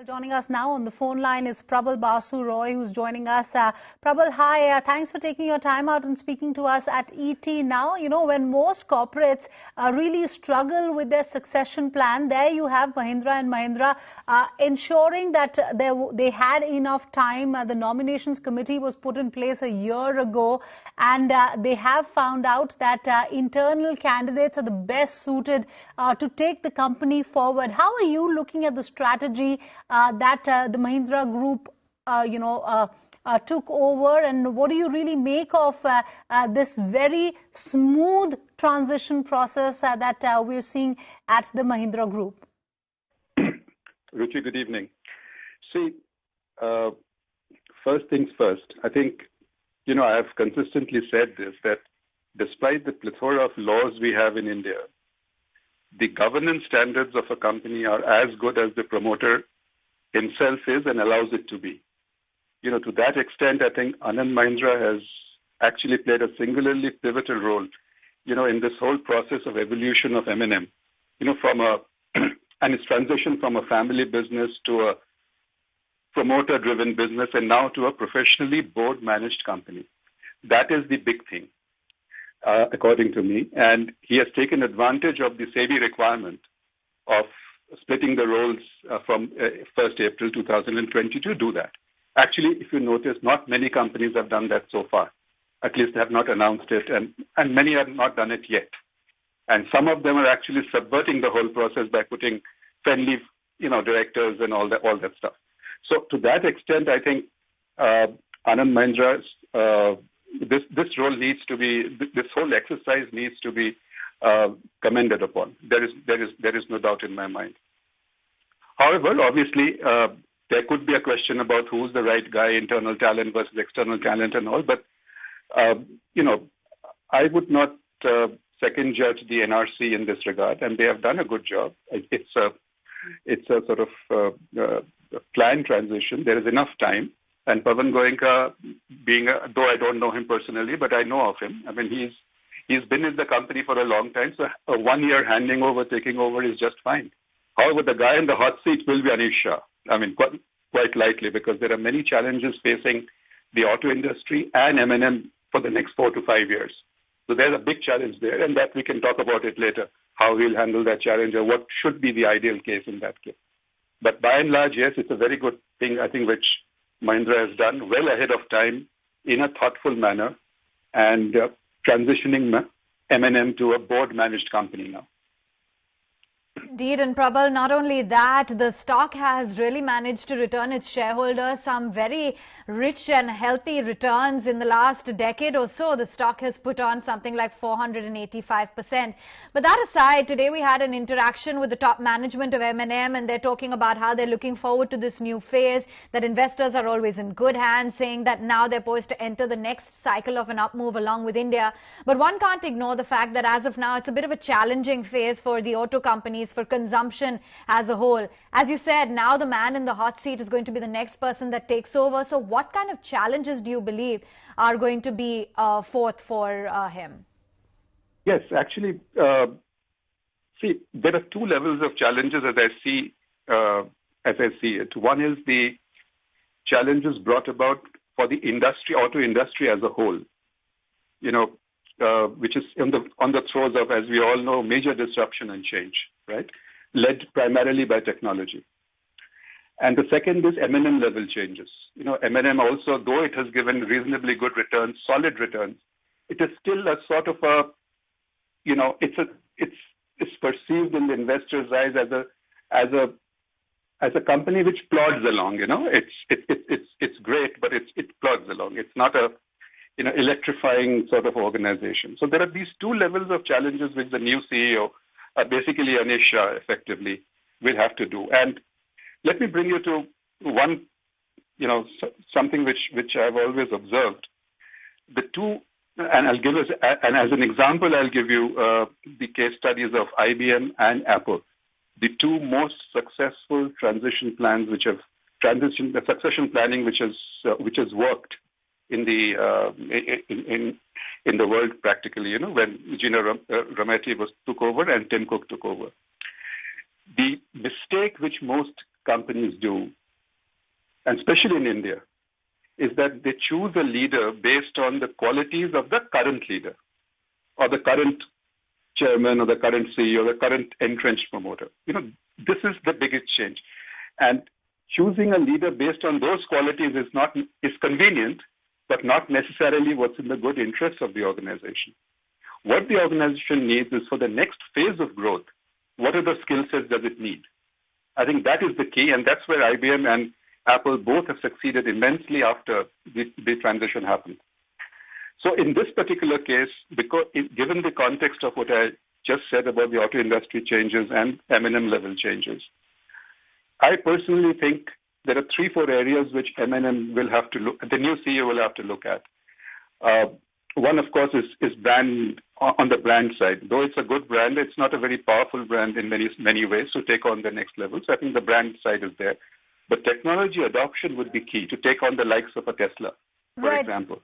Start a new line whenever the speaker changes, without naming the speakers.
Joining us now on the phone line is Prabal Basu Roy, who's joining us. Prabal, hi. Thanks for taking your time out and speaking to us at ET now. You know, when most corporates really struggle with their succession plan, there you have Mahindra and Mahindra ensuring that they had enough time. The nominations committee was put in place a year ago, and they have found out that internal candidates are the best suited to take the company forward. How are you looking at the strategy that the Mahindra Group, took over, and what do you really make of this very smooth transition process that we're seeing at the Mahindra Group?
Ruchi, good evening. See, first things first, I think, I have consistently said this, that despite the plethora of laws we have in India, the governance standards of a company are as good as the promoter himself is and allows it to be. To that extent, I think Anand Mahindra has actually played a singularly pivotal role, in this whole process of evolution of M&M, and its transition from a family business to a promoter-driven business and now to a professionally board-managed company. That is the big thing, according to me. And he has taken advantage of the SEBI requirement of splitting the roles from 1st April 2020 to do that. Actually, if you notice, not many companies have done that so far. At least they have not announced it, and many have not done it yet. And some of them are actually subverting the whole process by putting friendly, directors and all that stuff. So to that extent, I think Anand Mahindra's this role needs to be, this whole exercise needs to be commended upon. There is no doubt in my mind. However, obviously, there could be a question about who's the right guy, internal talent versus external talent and all. But I would not second judge the NRC in this regard, and they have done a good job. It's a sort of planned transition. There is enough time. And Pawan Goenka, though I don't know him personally, but I know of him. I mean, he's been in the company for a long time, so a 1 year taking over is just fine. However, the guy in the hot seat will be Anish Shah. I mean, quite likely, because there are many challenges facing the auto industry and M&M for the next 4 to 5 years. So there's a big challenge there, and that we can talk about it later, how we'll handle that challenge or what should be the ideal case in that case. But by and large, yes, it's a very good thing, I think, which Mahindra has done well ahead of time in a thoughtful manner and transitioning M&M to a board-managed company now.
Indeed, and Prabal, not only that, the stock has really managed to return its shareholders some very rich and healthy returns in the last decade or so. The stock has put on something like 485%. But that aside, today we had an interaction with the top management of M&M, and they're talking about how they're looking forward to this new phase, that investors are always in good hands, saying that now they're poised to enter the next cycle of an up move along with India. But one can't ignore the fact that as of now, it's a bit of a challenging phase for the auto companies, for consumption as a whole. As you said, now the man in the hot seat is going to be the next person that takes over. So what kind of challenges do you believe are going to be forth for him?
Yes, actually, see, there are two levels of challenges as I see it. One is the challenges brought about for the industry, auto industry as a whole, which is on the throes of, as we all know, major disruption and change, right? Led primarily by technology. And the second is M&M level changes. M&M also, though it has given reasonably good returns, solid returns, it is still a sort of a, it's perceived in the investor's eyes as a company which plods along. It's great, but it plods along. It's not a electrifying sort of organization. So there are these two levels of challenges which the new CEO, basically Anish Shah, effectively will have to do. And let me bring you to one, something which I've always observed. The two, and I'll give us, and as an example, I'll give you the case studies of IBM and Apple, the two most successful transition plans which have the succession planning which has worked in the world practically, when Gina Rametti took over and Tim Cook took over. The mistake which most companies do, and especially in India, is that they choose a leader based on the qualities of the current leader, or the current chairman, or the current CEO, or the current entrenched promoter. This is the biggest change. And choosing a leader based on those qualities is convenient, but not necessarily what's in the good interest of the organization. What the organization needs is, for the next phase of growth, what are the skill sets does it need? I think that is the key, and that's where IBM and Apple both have succeeded immensely after the transition happened. So in this particular case, given the context of what I just said about the auto industry changes and M&M level changes, I personally think there are 3-4 areas which M&M will have to look, the new CEO will have to look at. One, of course, is brand, on the brand side. Though it's a good brand, it's not a very powerful brand in many ways to take on the next level. So I think the brand side is there. But technology adoption would be key to take on the likes of a Tesla, for example.